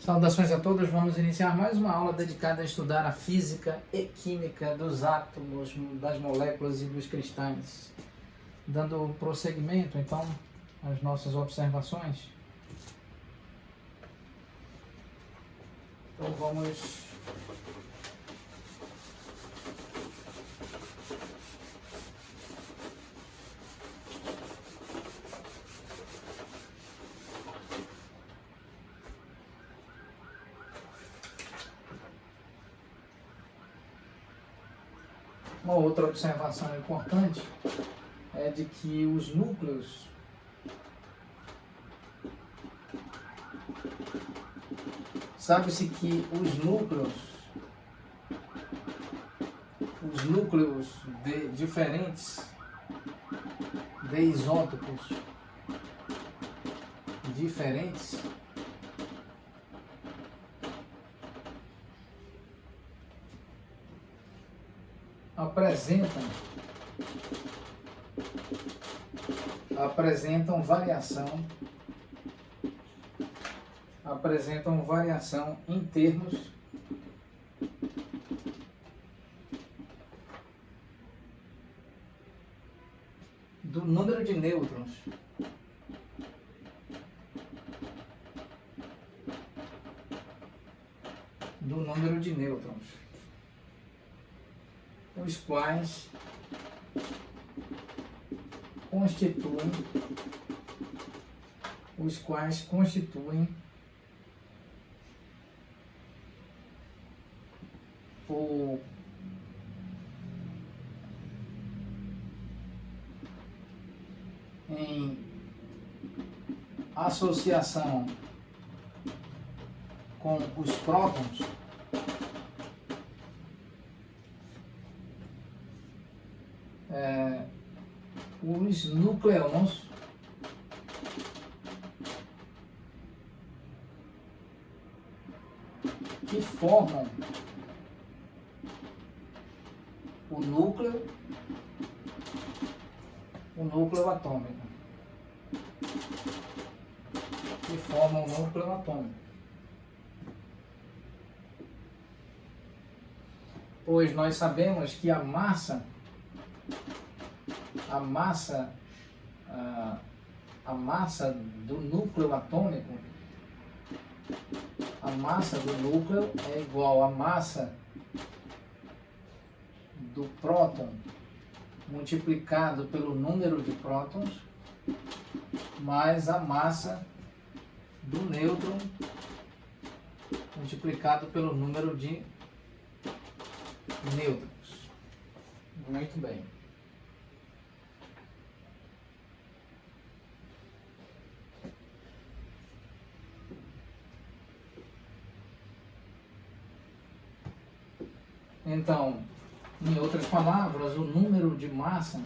Saudações a todos, vamos iniciar mais uma aula dedicada a estudar a física e química dos átomos, das moléculas e dos cristais. Dando prosseguimento, então, às nossas observações. Então vamos uma outra observação importante é de que os núcleos sabe-se que os núcleos de diferentes de isótopos diferentes apresentam variação em termos do número de nêutrons. Os quais constituem em associação com os prótons os nucleons que formam o núcleo atômico. Pois nós sabemos que a massa do núcleo atômico, a massa do núcleo é igual à massa do próton multiplicado pelo número de prótons mais a massa do nêutron multiplicado pelo número de nêutrons. Muito bem. Então, em outras palavras, o número de massa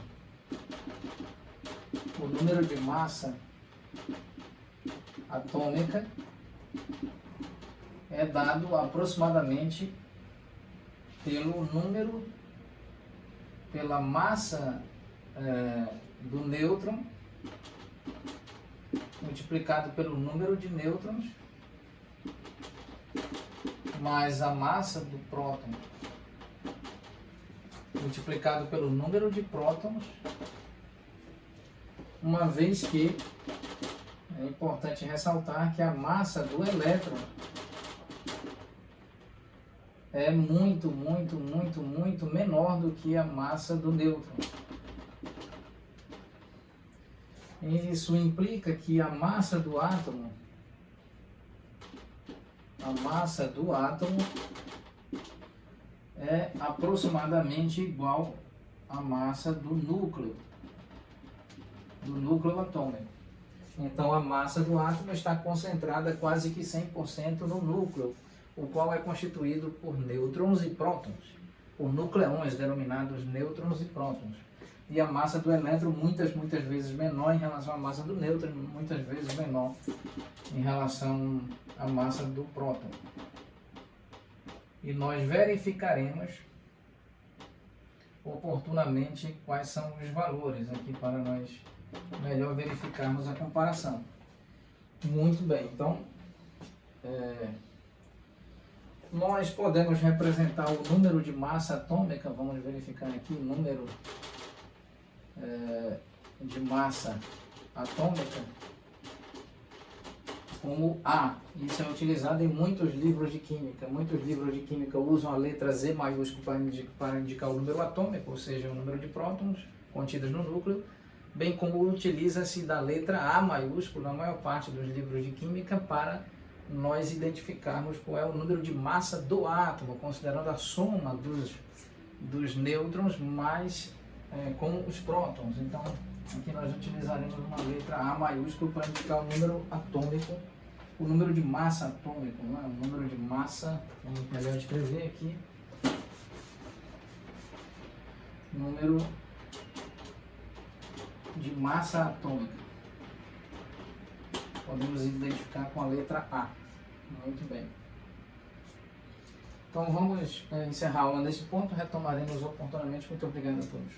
atômica é dado aproximadamente pela massa do nêutron multiplicado pelo número de nêutrons mais a massa do próton multiplicado pelo número de prótons, uma vez que é importante ressaltar que a massa do elétron é muito menor do que a massa do nêutron. E isso implica que a massa do átomo é aproximadamente igual à massa do núcleo atômico. Então a massa do átomo está concentrada quase que 100% no núcleo, o qual é constituído por nêutrons e prótons, por nucleões denominados nêutrons e prótons. E a massa do elétron muitas vezes menor em relação à massa do nêutron, muitas vezes menor em relação à massa do próton. E nós verificaremos oportunamente quais são os valores aqui para nós melhor verificarmos a comparação. Muito bem, então nós podemos representar o número de massa atômica, vamos verificar aqui o número de massa atômica como A. Isso é utilizado em muitos livros de química. Muitos livros de química usam a letra Z maiúsculo para indicar o número atômico, ou seja, o número de prótons contidos no núcleo, bem como utiliza-se da letra A maiúsculo na maior parte dos livros de química para nós identificarmos qual é o número de massa do átomo, considerando a soma dos nêutrons mais com os prótons. Então, aqui nós utilizaremos uma letra A maiúsculo para indicar o número atômico, o número de massa atômico, não é? O número de massa, vamos melhor escrever aqui, número de massa atômica. Podemos identificar com a letra A. Muito bem. Então vamos encerrar a aula nesse ponto, retomaremos oportunamente. Muito obrigado a todos.